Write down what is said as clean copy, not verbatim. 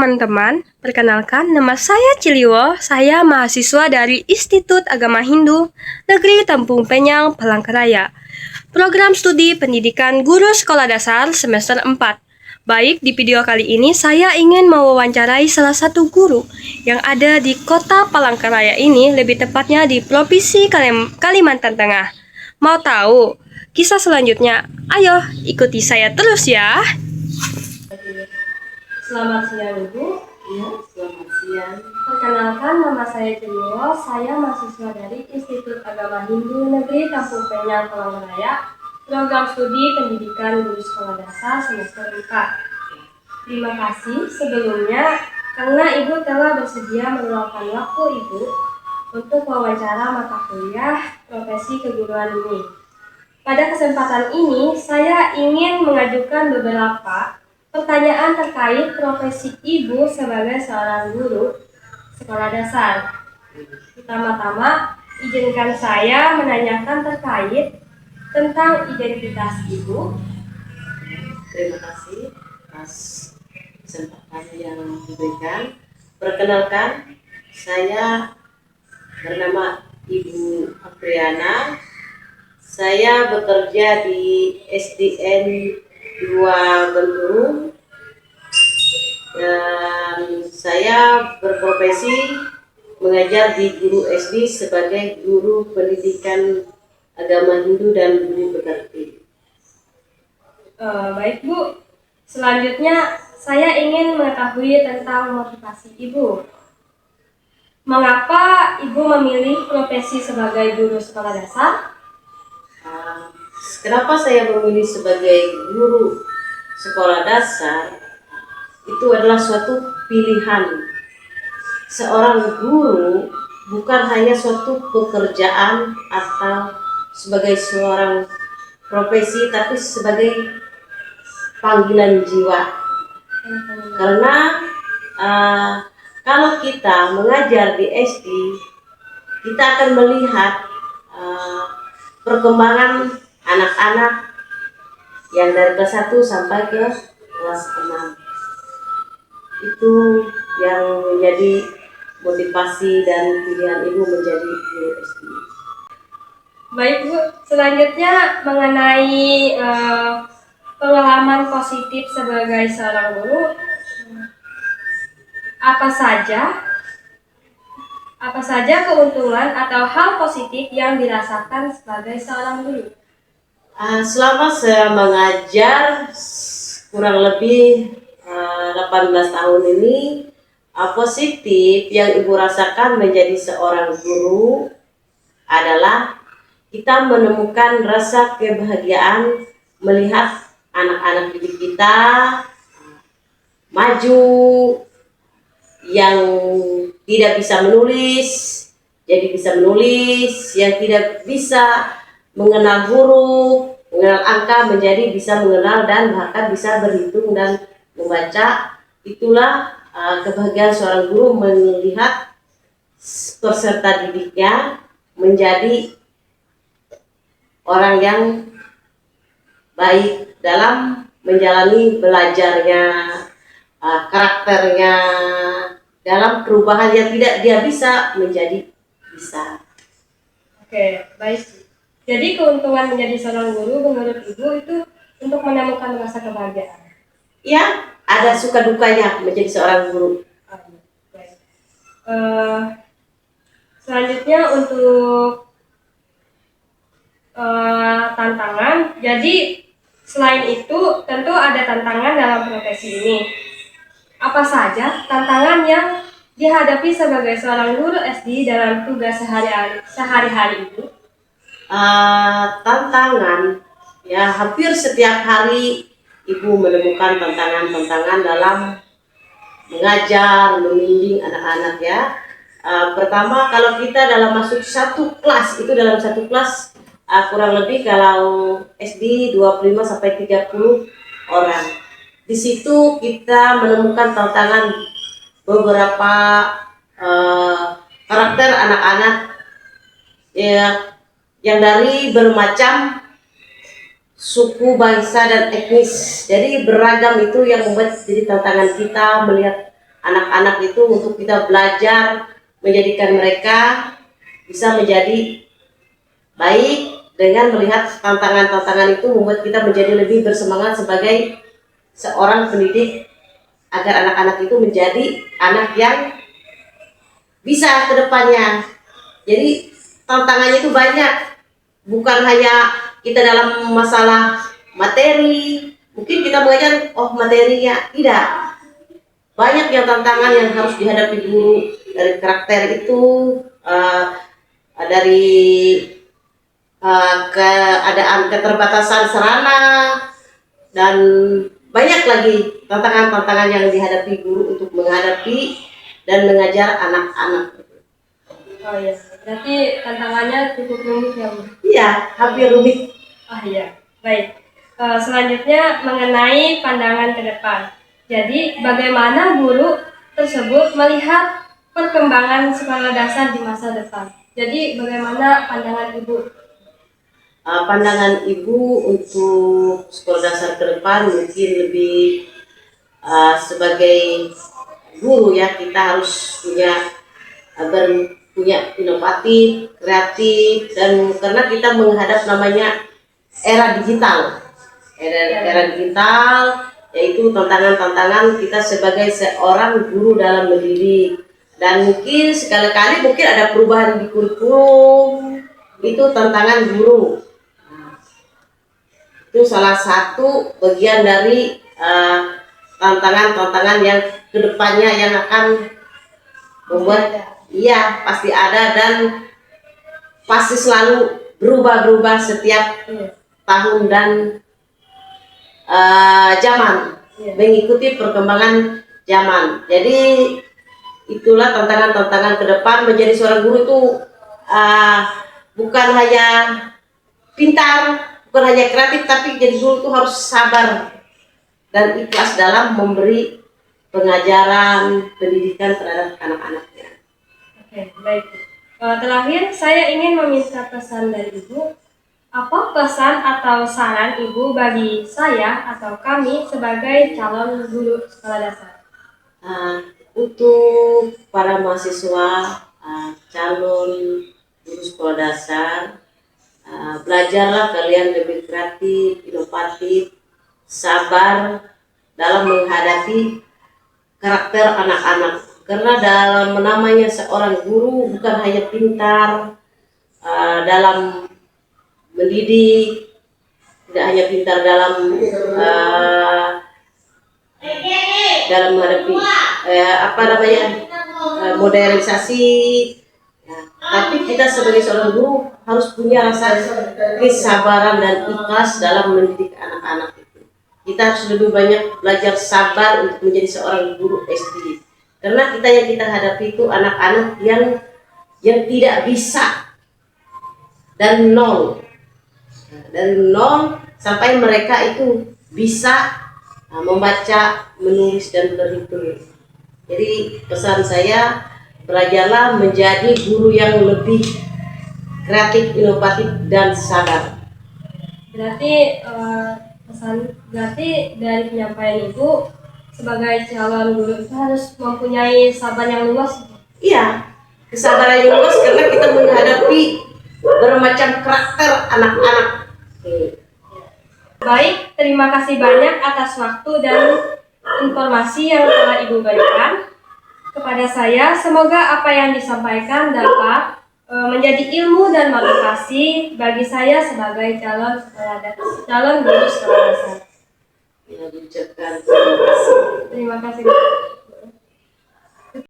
teman-teman, perkenalkan nama saya Ciliwo, saya mahasiswa dari Institut Agama Hindu Negeri Tampung Penyang, Palangkaraya. Program Studi Pendidikan Guru Sekolah Dasar semester 4. Baik, di video kali ini saya ingin mewawancarai salah satu guru yang ada di kota Palangkaraya ini, lebih tepatnya di Provinsi Kalimantan Tengah. Mau tahu kisah selanjutnya? Ayo, ikuti saya terus ya. Selamat siang Ibu. Ya, selamat siang. Perkenalkan, nama saya Ciliwo, saya mahasiswa dari Institut Agama Hindu Negeri Tampung Penyang, Palangkaraya, program studi pendidikan guru sekolah dasar semester 4. Terima kasih sebelumnya karena Ibu telah bersedia meluangkan waktu Ibu untuk wawancara mata kuliah profesi keguruan ini. Pada kesempatan ini, saya ingin mengajukan beberapa pertanyaan terkait profesi Ibu sebagai seorang guru sekolah dasar. Pertama-tama, izinkan saya menanyakan terkait tentang identitas Ibu. Terima kasih atas kesempatan yang diberikan. Perkenalkan, saya bernama Ibu Apriana. Saya bekerja di SDN 2 Benturung dan saya berprofesi mengajar di guru SD sebagai guru pendidikan agama Hindu dan budi pekerti. Baik Bu, selanjutnya saya ingin mengetahui tentang motivasi Ibu. Mengapa Ibu memilih profesi sebagai guru sekolah dasar? Kenapa saya memilih sebagai guru sekolah dasar? Itu adalah suatu pilihan. Seorang guru bukan hanya suatu pekerjaan atau sebagai seorang profesi, tapi sebagai panggilan jiwa. Karena kalau kita mengajar di SD, kita akan melihat perkembangan anak-anak yang dari kelas 1 sampai ke kelas 6. Itu yang menjadi motivasi dan pilihan Ibu menjadi guru SD. Baik Bu, selanjutnya mengenai pengalaman positif sebagai seorang guru, apa saja keuntungan atau hal positif yang dirasakan sebagai seorang guru? Selama saya mengajar kurang lebih 18 tahun ini, positif yang Ibu rasakan menjadi seorang guru adalah kita menemukan rasa kebahagiaan melihat anak-anak didik kita maju, yang tidak bisa menulis jadi bisa menulis, yang tidak bisa mengenal huruf, mengenal angka menjadi bisa mengenal dan bahkan bisa berhitung dan membaca. Itulah kebahagiaan seorang guru melihat peserta didiknya menjadi orang yang baik dalam menjalani belajarnya, karakternya, dalam perubahan yang tidak dia bisa menjadi bisa. Oke, baik. Jadi keuntungan menjadi seorang guru menurut Ibu itu untuk menemukan rasa kebahagiaan. Ya, ada suka dukanya menjadi seorang guru. Baik. Selanjutnya untuk tantangan. Jadi selain itu tentu ada tantangan dalam profesi ini. Apa saja tantangan yang dihadapi sebagai seorang guru SD dalam tugas sehari-hari itu? Tantangan, ya hampir setiap hari Ibu menemukan tantangan-tantangan dalam mengajar, membimbing anak-anak ya. Pertama, kalau kita dalam masuk satu kelas, itu dalam satu kelas kurang lebih kalau SD 25 sampai 30 orang. Di situ kita menemukan tantangan beberapa karakter anak-anak ya, yang dari bermacam suku, bangsa, dan etnis. Jadi beragam itu yang membuat jadi tantangan kita melihat anak-anak itu untuk kita belajar menjadikan mereka bisa menjadi baik dengan melihat tantangan-tantangan itu membuat kita menjadi lebih bersemangat sebagai seorang pendidik agar anak-anak itu menjadi anak yang bisa ke depannya. Jadi tantangannya itu banyak, bukan hanya kita dalam masalah materi, mungkin kita mengajar materinya, tidak. Banyak yang tantangan yang harus dihadapi guru, dari karakter itu, dari keadaan keterbatasan sarana, dan banyak lagi tantangan-tantangan yang dihadapi guru untuk menghadapi dan mengajar anak-anak. Oh iya, berarti tantangannya cukup rumit ya Bu? Iya, hampir rumit. Ah iya, baik. Selanjutnya mengenai pandangan ke depan. Jadi bagaimana guru tersebut melihat perkembangan sekolah dasar di masa depan? Jadi bagaimana pandangan Ibu? Pandangan Ibu untuk sekolah dasar ke depan mungkin lebih sebagai guru ya, kita harus punya inovatif, kreatif, dan karena kita menghadap namanya era digital. Era digital yaitu tantangan-tantangan kita sebagai seorang guru dalam mendidik, dan mungkin sekali-kali mungkin ada perubahan di kurikulum, itu tantangan guru. Itu salah satu bagian dari tantangan-tantangan yang kedepannya yang akan membuat pasti ada dan pasti selalu berubah-berubah setiap tahun dan zaman, mengikuti perkembangan zaman. Jadi itulah tantangan-tantangan ke depan. Menjadi seorang guru itu bukan hanya pintar, bukan hanya kreatif, tapi jadi guru itu harus sabar dan ikhlas dalam memberi pengajaran, pendidikan terhadap anak-anaknya. Oke, baik. Terakhir, saya ingin meminta pesan dari Ibu. Apa pesan atau saran Ibu bagi saya atau kami sebagai calon guru sekolah dasar? Untuk para mahasiswa calon guru sekolah dasar, belajarlah kalian lebih kreatif, inovatif, sabar dalam menghadapi karakter anak-anak. Karena dalam namanya seorang guru bukan hanya pintar dalam mendidik, tidak hanya pintar dalam menghadapi modernisasi, tapi kita sebagai seorang guru harus punya rasa kesabaran dan ikhlas dalam mendidik anak-anak itu. Kita harus lebih banyak belajar sabar untuk menjadi seorang guru SD, karena yang kita hadapi itu anak-anak yang tidak bisa dari nol sampai mereka itu bisa membaca, menulis, dan berhitung. Jadi pesan saya, belajarlah menjadi guru yang lebih kreatif, inovatif, dan sabar. Berarti dari penyampaian Ibu, sebagai calon guru itu harus mempunyai sabar yang luas. Iya, kesabaran yang luas karena kita menghadapi bermacam karakter anak-anak. Baik, terima kasih banyak atas waktu dan informasi yang telah Ibu berikan kepada saya. Semoga apa yang disampaikan dapat menjadi ilmu dan motivasi bagi saya sebagai calon guru sekolah dasar. Terima kasih. Terima kasih.